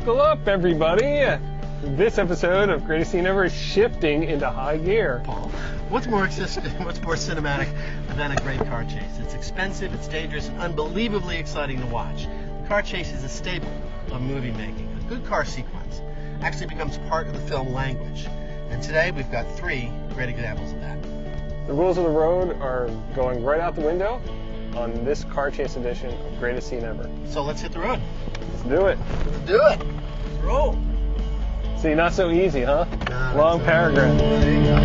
Buckle up, everybody. This episode of Greatest Scene Ever is shifting into high gear. Paul, what's more cinematic than a great car chase? It's expensive, it's dangerous, and unbelievably exciting to watch. The car chase is a staple of movie making. A good car sequence actually becomes part of the film language. And today we've got 3 great examples of that. The rules of the road are going right out the window on this car chase edition of Greatest Scene Ever. So let's hit the road. Let's do it. Let's do it. Let's roll. See, not so easy, huh? No, Long paragraph. There you go.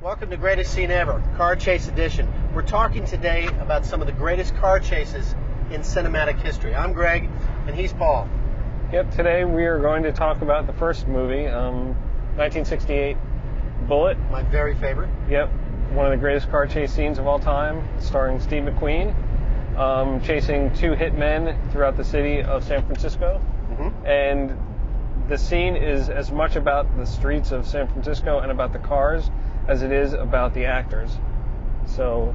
Welcome to Greatest Scene Ever, Car Chase Edition. We're talking today about some of the greatest car chases in cinematic history. I'm Greg, and he's Paul. Yep, today we are going to talk about the first movie, 1968, Bullitt. My very favorite. Yep, one of the greatest car chase scenes of all time, starring Steve McQueen, chasing 2 hitmen throughout the city of San Francisco. Mm-hmm. And the scene is as much about the streets of San Francisco and about the cars as it is about the actors. So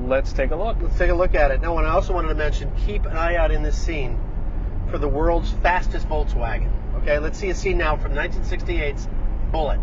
let's take a look. Let's take a look at it. Now, and I also wanted to mention, keep an eye out in this scene for the world's fastest Volkswagen. Okay, let's see a scene now from 1968's Bullitt.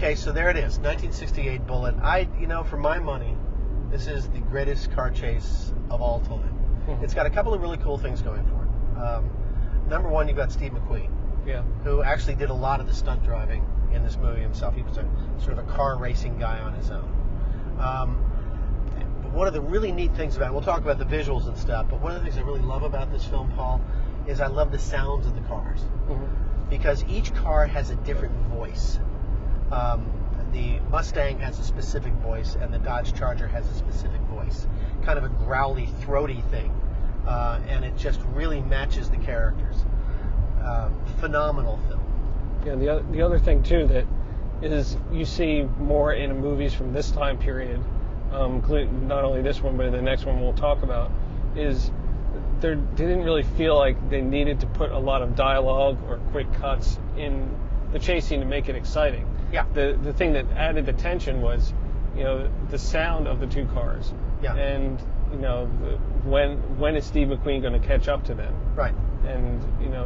Okay, so there it is, 1968 Bullitt. For my money, this is the greatest car chase of all time. Mhm. It's got a couple of really cool things going for it. Number one, you've got Steve McQueen, Yeah. who actually did a lot of the stunt driving in this movie himself. He was a sort of a car racing guy on his own. But one of the really neat things about it, we'll talk about the visuals and stuff, but one of the things I really love about this film, Paul, is I love the sounds of the cars. Mhm. Because each car has a different voice. The Mustang has a specific voice, and the Dodge Charger has a specific voice. Kind of a growly, throaty thing. And it just really matches the characters. Phenomenal film. Yeah, the other thing too that is you see more in movies from this time period, including not only this one but the next one we'll talk about, is they didn't really feel like they needed to put a lot of dialogue or quick cuts in the chase scene to make it exciting. Yeah. The thing that added the tension was, the sound of the two cars. Yeah. And when is Steve McQueen going to catch up to them? Right. And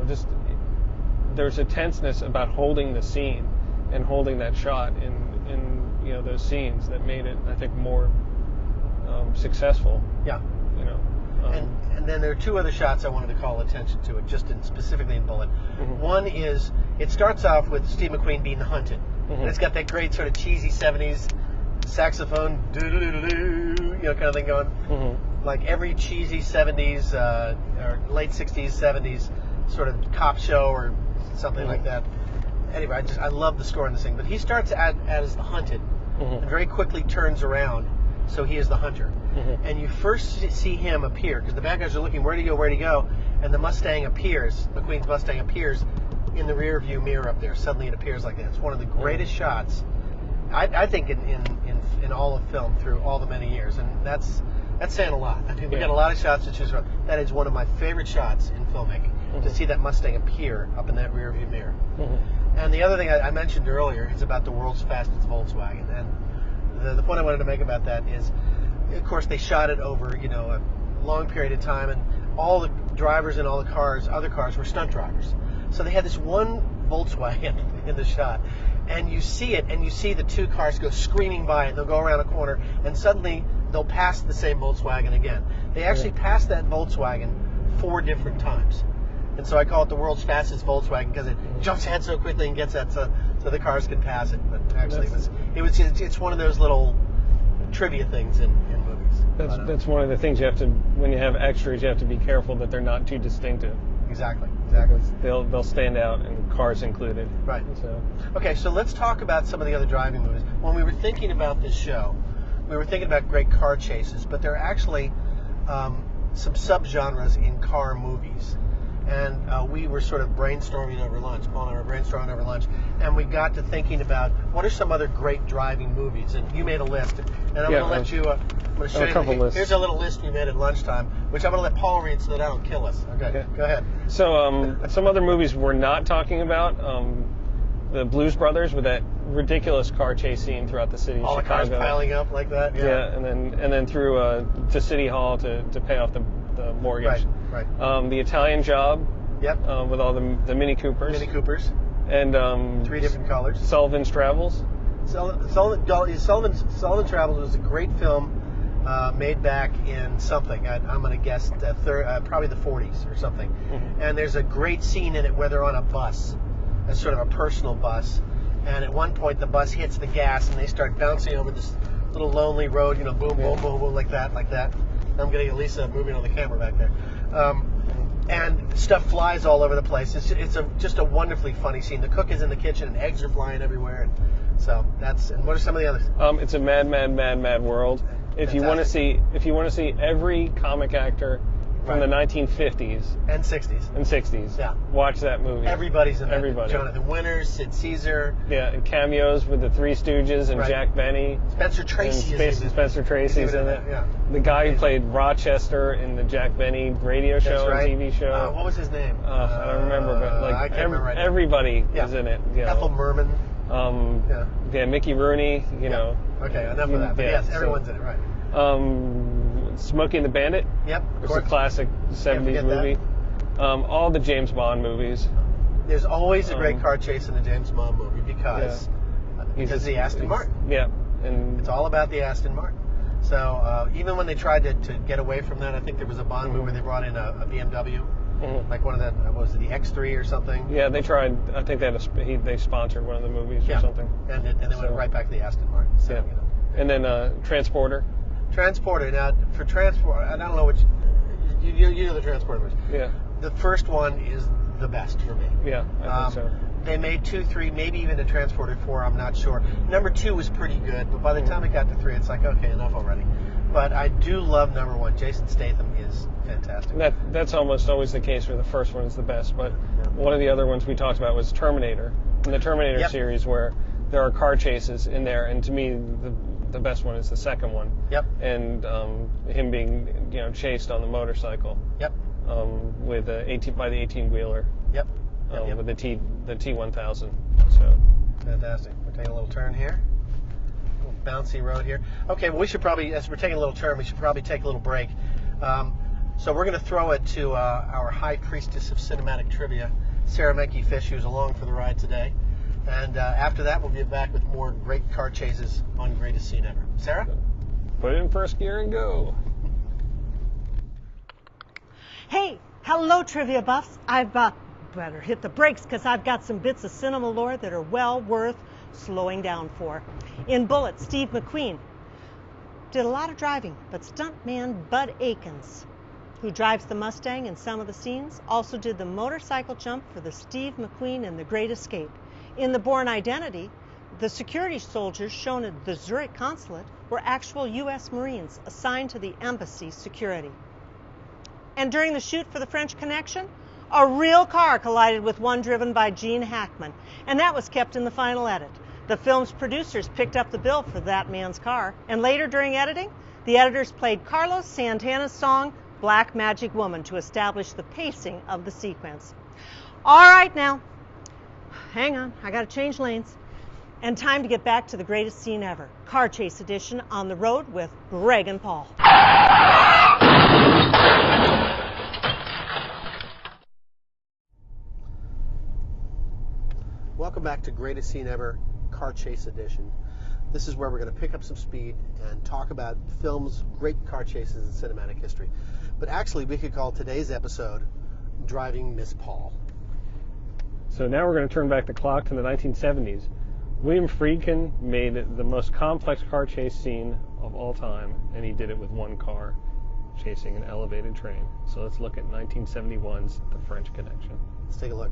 just there's a tenseness about holding the scene and holding that shot in those scenes that made it, I think, more successful. Yeah. And then there are two other shots I wanted to call attention to, specifically in Bullitt. Mhm. One is, it starts off with Steve McQueen being hunted. Mhm. And it's got that great sort of cheesy 70s saxophone, doo-doo-doo-doo, kind of thing going. Mm-hmm. Like every cheesy 70s or late 60s, 70s sort of cop show or something like that. Anyway, I love the score in this thing. But he starts out as the hunted and very quickly turns around, so he is the hunter. Mm-hmm. And you first see him appear, because the bad guys are looking, where'd he go? And the Mustang appears, McQueen's Mustang appears in the rear view mirror up there. Suddenly it appears like that. It's one of the greatest shots, I think, in all of film through all the many years. And that's saying a lot. I mean, we got a lot of shots to choose from. That is one of my favorite shots in filmmaking, to see that Mustang appear up in that rear view mirror. And the other thing I mentioned earlier is about the world's fastest Volkswagen. And the point I wanted to make about that is, of course, they shot it over, a long period of time, and all the drivers in all the other cars were stunt drivers. So they had this one Volkswagen in the shot, and you see it, and you see the two cars go screaming by it. They'll go around a corner, and suddenly they'll pass the same Volkswagen again. They actually passed that Volkswagen 4 different times. And so I call it the world's fastest Volkswagen, because it jumps ahead so quickly and gets that so the cars can pass it. But actually, it's one of those little trivia things in movies. That's one of the things you have to, when you have extras, you have to be careful that they're not too distinctive. Exactly. Because they'll stand out, and cars included. Right. So. Okay, so let's talk about some of the other driving movies. When we were thinking about this show, we were thinking about great car chases, but there are actually some subgenres in car movies. And we were sort of brainstorming over lunch. Paul and I were brainstorming over lunch, and we got to thinking about what are some other great driving movies. And you made a list, and I'm going to let you. I'm going to show you. Couple lists. Here's a little list we made at lunchtime, which I'm going to let Paul read so that I don't kill us. Okay. Go ahead. So some other movies we're not talking about. The Blues Brothers, with that ridiculous car chase scene throughout the city of All Chicago. the cars piling up like that. Yeah, and then through to City Hall to pay off the mortgage. Right. The Italian Job. Yep. With all the Mini Coopers. Mini Coopers. And 3 different colors. Sullivan's Travels. Sullivan's Travels was a great film made back in something. I'm going to guess probably the 40s or something. Mm-hmm. And there's a great scene in it where they're on a bus, a sort of a personal bus. And at one point the bus hits the gas and they start bouncing over this little lonely road, boom, boom, boom, boom, like that. I'm getting Elisa moving on the camera back there. And stuff flies all over the place. It's just a wonderfully funny scene. The cook is in the kitchen and eggs are flying everywhere. So and what are some of the others? It's a mad world. If you want to see every comic actor from the 1950s and 60s, watch that movie. Everybody's in it. Everybody. Jonathan Winters, Sid Caesar. Yeah, and cameos with the Three Stooges and Jack Benny. Spencer Tracy is in it. Spencer Tracy's in it. Yeah. The guy who played Rochester in the Jack Benny radio show and TV show. What was his name? I don't remember, but I can't remember right now. Everybody is in it. Ethel Merman. Mickey Rooney. Okay, enough of that. But yes, everyone's in it, right? Smokey and the Bandit. Yep. It's a classic 70s movie. All the James Bond movies. There's always a great car chase in a James Bond movie because Because the Aston Martin. Yeah, and It's all about the Aston Martin. So even when they tried to get away from that, I think there was a Bond movie where they brought in a BMW, like one of the, what was it, the X3 or something? yeah, they tried. I think they sponsored one of the movies or something. And they went right back to the Aston Martin. So, Yeah. you know. And then Transporter. Transporter. Now, for Transporter, I don't know which. You know the Transporter movies. Yeah, The first one is the best for me. yeah, I think so. They made 2, 3, maybe even a Transporter 4, I'm not sure. Number 2 was pretty good, but by the time it got to 3, it's like, okay, enough already. But I do love number 1. Jason Statham is fantastic. That's almost always the case where the first one is the best. But one of the other ones we talked about was Terminator. In the Terminator series, where there are car chases in there, and to me, the best one is the second one. Yep. And him being chased on the motorcycle. Yep. With by the 18-wheeler. Yep. With the T1000. So fantastic. We're taking a little turn here. A little bouncy road here. Okay, well, we should probably, as we're taking a little turn, we should probably take a little break. So we're going to throw it to our high priestess of cinematic trivia, Sarah Menke-Fish, who's along for the ride today. And after that, we'll get back with more great car chases on Greatest Scene Ever. Sarah? put it in first gear and go. Hey, hello, trivia buffs. I've better hit the brakes because I've got some bits of cinema lore that are well worth slowing down for. In Bullitt, Steve McQueen did a lot of driving, but stuntman Bud Akins, who drives the Mustang in some of the scenes, also did the motorcycle jump for the Steve McQueen in The Great Escape. In The Bourne Identity, the security soldiers shown at the Zurich consulate were actual U.S. Marines assigned to the embassy security. And during the shoot for The French Connection, a real car collided with one driven by Gene Hackman, and that was kept in the final edit. The film's producers picked up the bill for that man's car, and later during editing, the editors played Carlos Santana's song, Black Magic Woman, to establish the pacing of the sequence. All right now, hang on, I gotta change lanes. And time to get back to the greatest scene ever, Car Chase Edition on the road with Greg and Paul. Welcome back to Greatest Scene Ever, Car Chase Edition. This is where we're going to pick up some speed and talk about film's great car chases in cinematic history. But actually, we could call today's episode Driving Miss Paul. So now we're going to turn back the clock to the 1970s. William Friedkin made the most complex car chase scene of all time, and he did it with one car chasing an elevated train. So let's look at 1971's The French Connection. Let's take a look.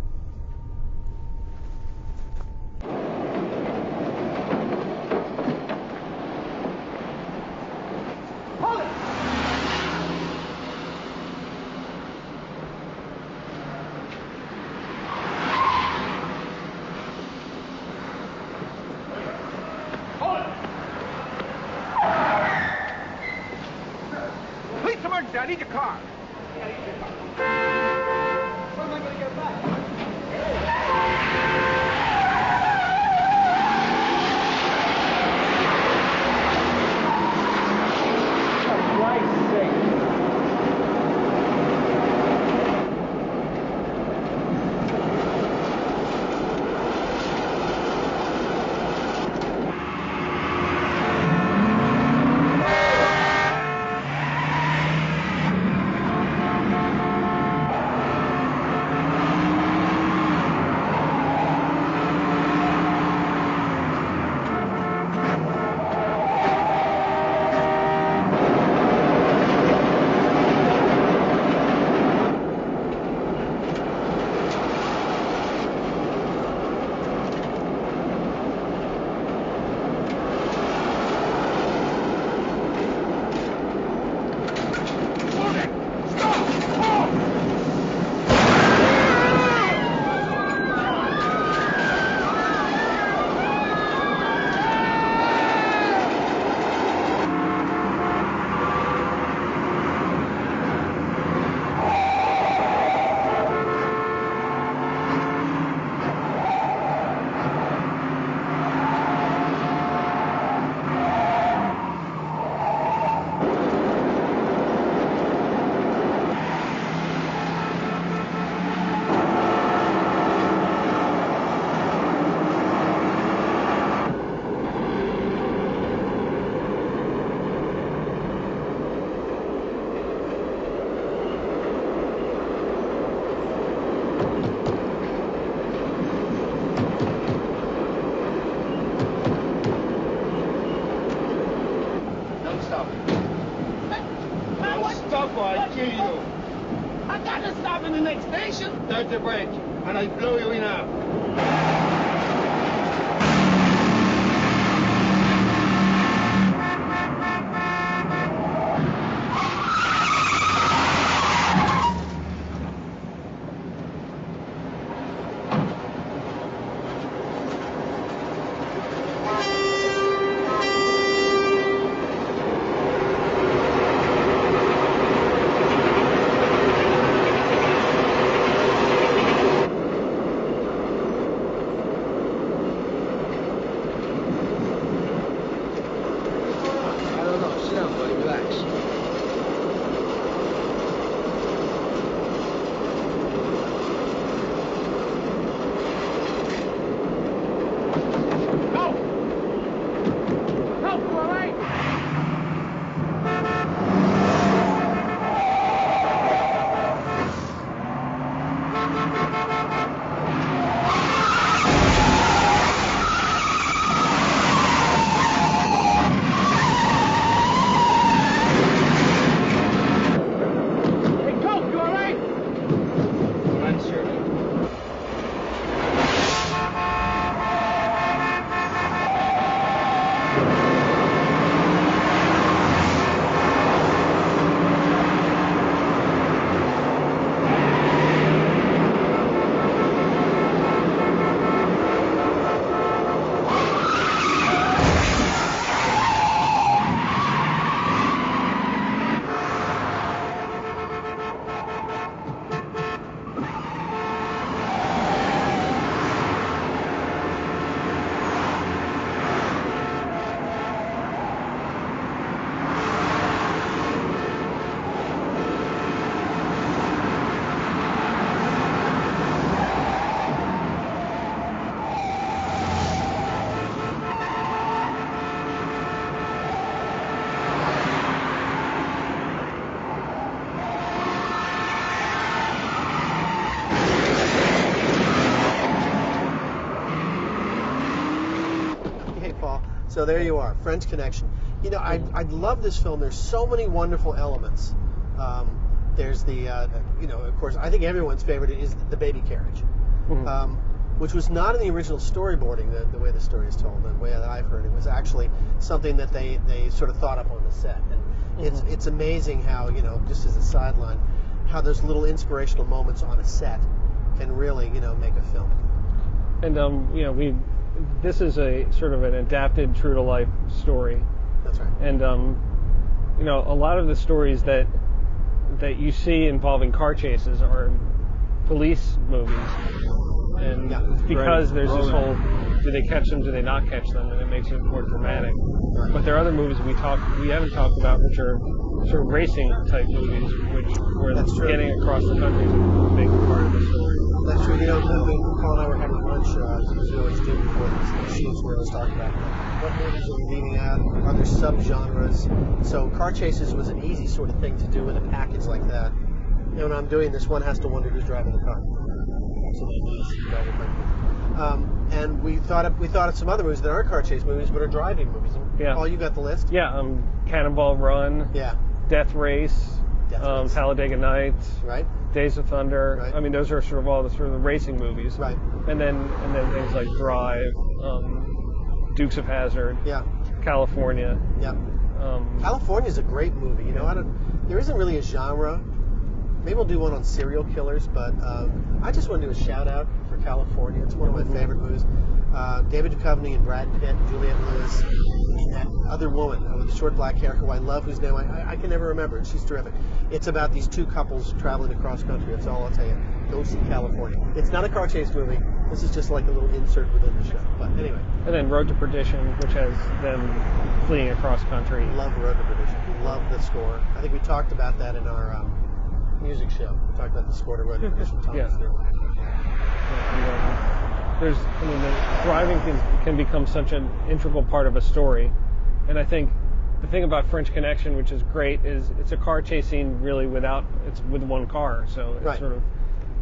Hold it! Hold it! Police emergency, I need your car. When am I going to get back? stop. Man, what? Stop or I kill you. I got to stop in the next station. Touch the brake, and I blow you in half. I don't know. Sit down, buddy. Relax. No. No, you all right? Hey, Coke, you all right? Fine, sir. Hey, Paul. So there you are, French Connection. You know, I love this film. There's so many wonderful elements. There's the, you know, of course, I think everyone's favorite is the baby carriage, which was not in the original storyboarding, the way the story is told, the way that I've heard. It was actually something that they sort of thought up on the set. And it's amazing how, you know, just as a sideline, how those little inspirational moments on a set can really, you know, make a film. And you know, this is a sort of an adapted true to life story. That's right. And you know, a lot of the stories that you see involving car chases are police movies, and Yeah. because there's this Rolling. whole do they catch them, do they not catch them, and it makes it more dramatic. Right. But there are other movies we haven't talked about, which are sort of racing type movies, where That's true. getting across the country is a big part of the story. That's true. You know, when Paul and I were having lunch, as we always do before the shoots, we always talk about what movies are we leaving out, are there subgenres? So car chases was an easy sort of thing to do with a package like that. And when I'm doing this, one has to wonder who's driving the car. So and we thought of some other movies that aren't car chase movies, but are driving movies. And Yeah. Paul, you got the list? Yeah, Cannonball Run, Yeah. Death Race, Death Race. Talladega Nights, Right. Days of Thunder. Right. I mean, those are sort of all the sort of the racing movies. Right. And then things like Drive, Dukes of Hazzard, Yeah. California. Yeah. Um, California's a great movie. You know, there isn't really a genre. Maybe we'll do one on serial killers, but I just want to do a shout out for California. It's one of my favorite movies. David Duchovny and Brad Pitt, and Juliette Lewis, and that other woman with the short black hair who I love, whose name I can never remember. She's terrific. It's about these two couples traveling across country. That's all I'll tell you. Go see California. It's not a car chase movie. This is just like a little insert within the show. But anyway, and then Road to Perdition, which has them fleeing across country. love Road to Perdition. Love the score. I think we talked about that in our music show. We talked about the score to Road to Perdition. Yeah. The driving can become such an integral part of a story, and I think the thing about French Connection, which is great, is it's a car chase scene really it's with one car, so it's Right. sort of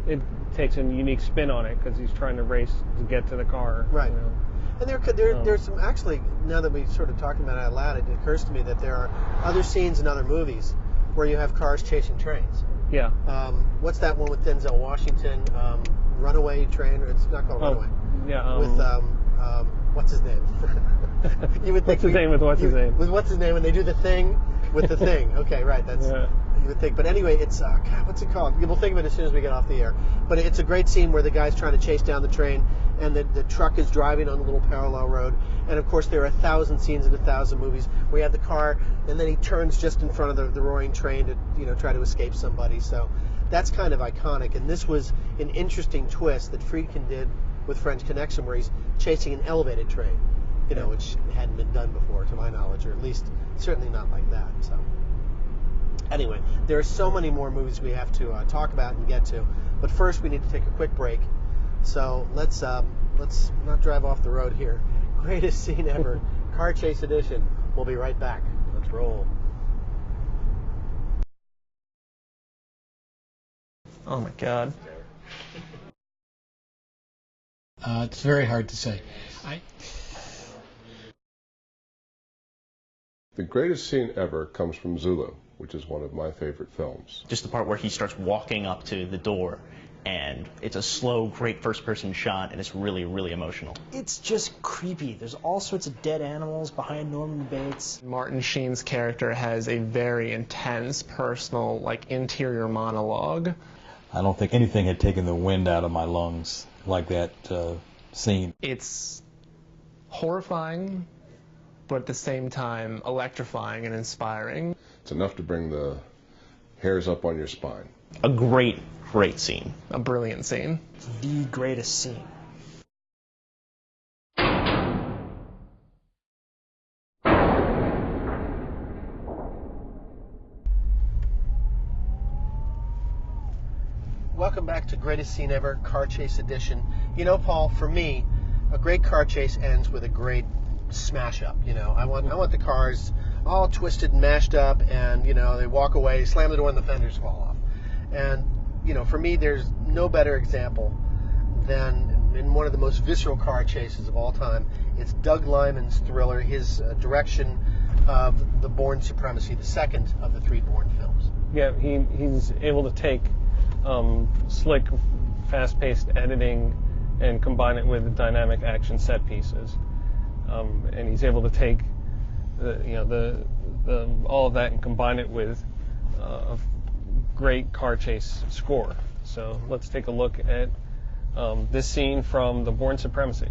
it takes a unique spin on it because he's trying to race to get to the car. Right. You know. And there's some, actually, now that we've sort of talking about it out loud, it occurs to me that there are other scenes in other movies where you have cars chasing trains. Yeah. What's that one with Denzel Washington? Runaway Train, or it's not called Runaway. Yeah. With what's his name? You would think What's his name with what's his name? With what's his name, and they do the thing with the thing. Okay, right. That's you would think. But anyway, it's God, what's it called? We'll think of it as soon as we get off the air. But it's a great scene where the guy's trying to chase down the train, and the truck is driving on a little parallel road. And of course, there are 1,000 scenes in 1,000 movies where you have the car, and then he turns just in front of the roaring train to try to escape somebody. So that's kind of iconic. And this was an interesting twist that Friedkin did with French Connection, where he's chasing an elevated train, which hadn't been done before, to my knowledge, or at least certainly not like that. So anyway, there are so many more movies we have to talk about and get to, but first we need to take a quick break. So let's not drive off the road here. Greatest scene ever, Car Chase Edition. We'll be right back. Let's roll. Oh my God. It's very hard to say. The greatest scene ever comes from Zulu, which is one of my favorite films. Just the part where he starts walking up to the door, and it's a slow, great first-person shot, and it's really, really emotional. It's just creepy. There's all sorts of dead animals behind Norman Bates. Martin Sheen's character has a very intense, personal, interior monologue. I don't think anything had taken the wind out of my lungs like that scene. It's horrifying, but at the same time electrifying and inspiring. It's enough to bring the hairs up on your spine. A great, great scene. A brilliant scene. The greatest scene. Welcome back to Greatest Scene Ever, Car Chase Edition. Paul, for me, a great car chase ends with a great smash up. I want the cars all twisted and mashed up, and they walk away, slam the door, and the fenders fall off. And for me, there's no better example than in one of the most visceral car chases of all time. It's Doug Liman's Thriller, his direction of The Bourne Supremacy, the second of the 3 Bourne films. Yeah, he's able to take slick, fast-paced editing and combine it with dynamic action set pieces, and he's able to take all of that and combine it with a great car chase score. So let's take a look at this scene from The Bourne Supremacy.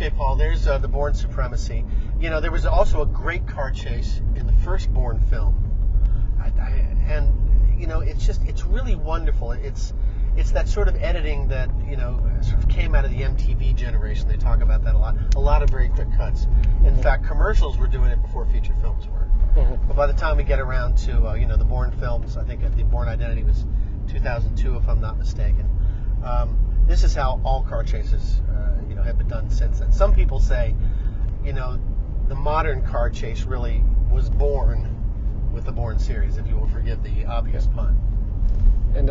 Okay, Paul, there's the Bourne Supremacy. You know, there was also a great car chase in the first Bourne film. And, you know, it's really wonderful. It's that sort of editing that, you know, sort of came out of the MTV generation. They talk about that a lot. A lot of very quick cuts. In fact, commercials were doing it before feature films were. But by the time we get around to, you know, the Bourne films, I think the Bourne Identity was 2002, if I'm not mistaken. This is how all car chases, you know, have been done since then. Some people say, you know, the modern car chase really was born with the Bourne series, if you will forgive the obvious pun. And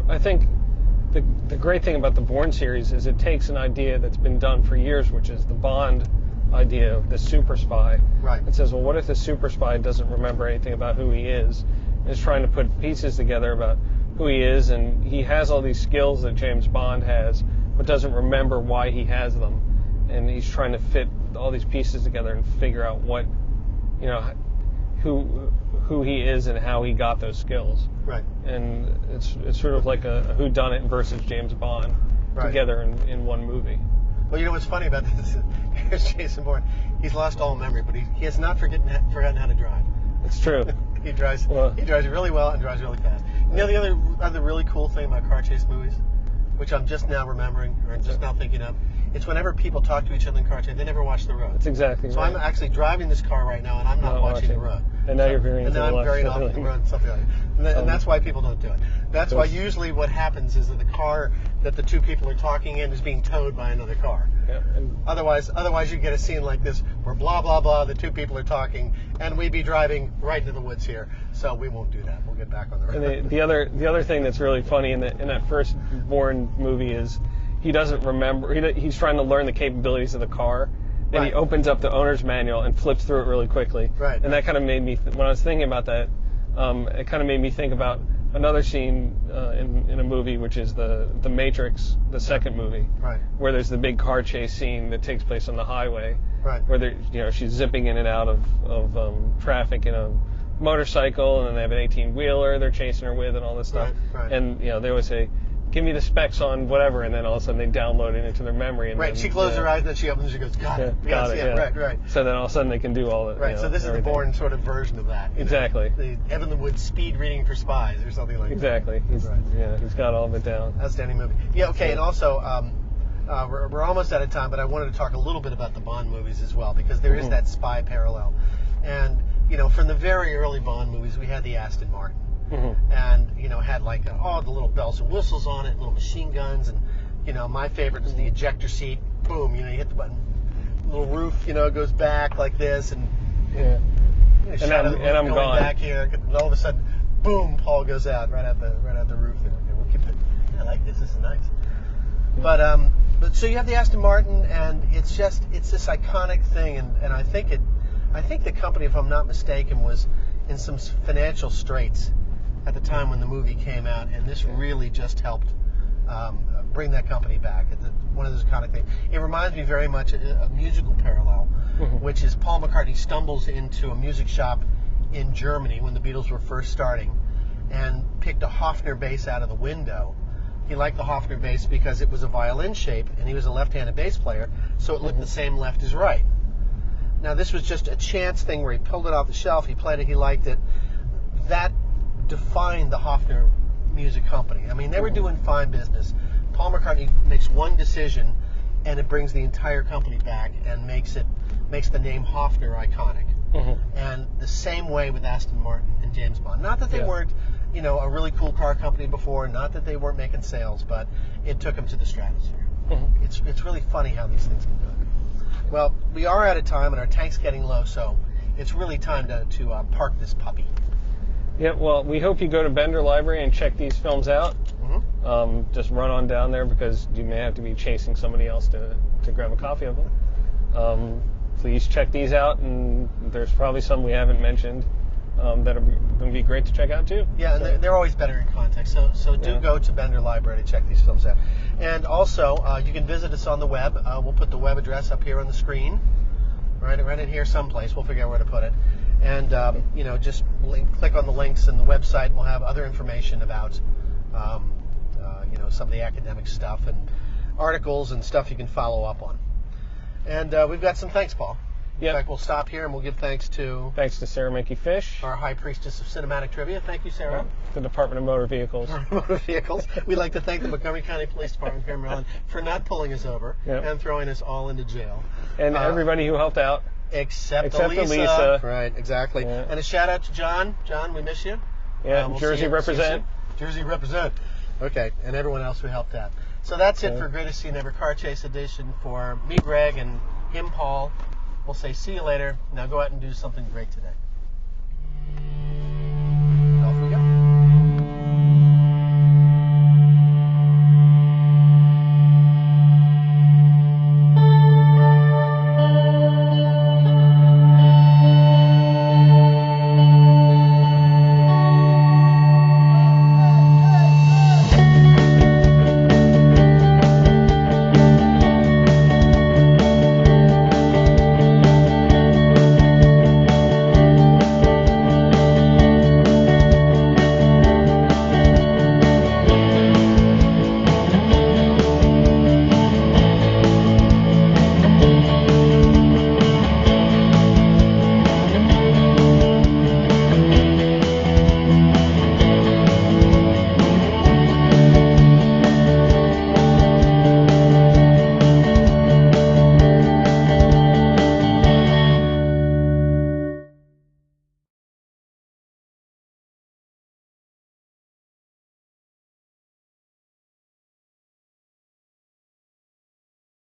I think the great thing about the Bourne series is it takes an idea that's been done for years, which is the Bond idea of the super spy. Right. It says, well, what if the super spy doesn't remember anything about who he is, and is trying to put pieces together about who he is, and he has all these skills that James Bond has, but doesn't remember why he has them, and he's trying to fit all these pieces together and figure out what, you know, who he is and how he got those skills. Right. And it's sort of like a whodunit versus James Bond together in one movie. Well, you know what's funny about this? Here's Jason Bourne. He's lost all memory, but he has not forgotten how to drive. It's true. He drives really well and drives really fast. You know the other really cool thing about car chase movies, which I'm just now remembering or just now thinking of, it's whenever people talk to each other in car chase, they never watch the road. That's exactly so right. I'm actually driving this car right now, and I'm not watching the road. And now you're veering to the left. And now I'm veering off the road, something like that. And that's why people don't do it. That's why usually what happens is that the car that the two people are talking in is being towed by another car. Yeah, and otherwise you get a scene like this where blah blah blah, the two people are talking, and we'd be driving right into the woods here. So we won't do that. We'll get back on the road. And the other thing that's really funny in that first Bourne movie is he doesn't remember. He's trying to learn the capabilities of the car. And he opens up the owner's manual and flips through it really quickly. Right. And that kind of made me, when I was thinking about that, it kind of made me think about another scene in a movie, which is the Matrix, the second movie, where there's the big car chase scene that takes place on the highway, where she's zipping in and out of traffic in a motorcycle, and then they have an 18-wheeler they're chasing her with and all this stuff. And you know, they always say, give me the specs on whatever, and then all of a sudden they download it into their memory. And then, she closes her eyes, then she opens, she goes, got it. Got it. Right. So then all of a sudden they can do all that. Right. So this is the Bourne sort of version of that. Exactly. The Evan Wood speed reading for spies or something like that. Exactly. He's got all of it down. Outstanding movie. Yeah. Okay. And also, we're almost out of time, but I wanted to talk a little bit about the Bond movies as well, because there is that spy parallel. And you know, from the very early Bond movies, we had the Aston Martin. And you know, had like all the little bells and whistles on it, little machine guns, and you know, my favorite is the ejector seat. Boom, you know, you hit the button, little roof, you know, goes back like this, and and I'm gone back here. And all of a sudden, boom, Paul goes out right at the roof there. Okay, we'll keep it. I like this. This is nice. But so you have the Aston Martin, and it's this iconic thing, and I think the company, if I'm not mistaken, was in some financial straits at the time when the movie came out, and this really just helped bring that company back. It's one of those iconic things. It reminds me very much of a musical parallel, which is Paul McCartney stumbles into a music shop in Germany when the Beatles were first starting, and picked a Hofner bass out of the window. He liked the Hofner bass because it was a violin shape, and he was a left-handed bass player, so it looked the same left as right. Now, this was just a chance thing where he pulled it off the shelf, he played it, he liked it. That defined the Hofner Music Company. I mean, they were doing fine business. Paul McCartney makes one decision, and it brings the entire company back and makes the name Hofner iconic. And the same way with Aston Martin and James Bond. Not that they weren't, you know, a really cool car company before, not that they weren't making sales, but it took them to the stratosphere. It's really funny how these things can do it. Well, we are out of time, and our tank's getting low, so it's really time to park this puppy. Yeah, well, we hope you go to Bender Library and check these films out. Just run on down there, because you may have to be chasing somebody else to grab a copy of them. Please check these out, and there's probably some we haven't mentioned that are going to be great to check out too. Yeah, and they're always better in context. So do go to Bender Library to check these films out. And also, you can visit us on the web. We'll put the web address up here on the screen, right in here someplace. We'll figure out where to put it. And you know, just click on the links in the website. We'll have other information about you know, some of the academic stuff and articles and stuff you can follow up on. And we've got some thanks, Paul. In fact, we'll stop here and we'll give thanks to Sarah Minky Fish, our high priestess of cinematic trivia. Thank you, Sarah. The Department of Motor Vehicles. We'd like to thank the Montgomery County Police Department here in Maryland for not pulling us over and throwing us all into jail. And everybody who helped out. Except Elisa. Right, exactly. Yeah. And a shout out to John. John, we miss you. Yeah, Jersey represent. Jersey represent. Okay, and everyone else who helped out. So that's it for Greatest Scene Ever Car Chase Edition. For me, Greg, and him, Paul, we'll say see you later. Now go out and do something great today.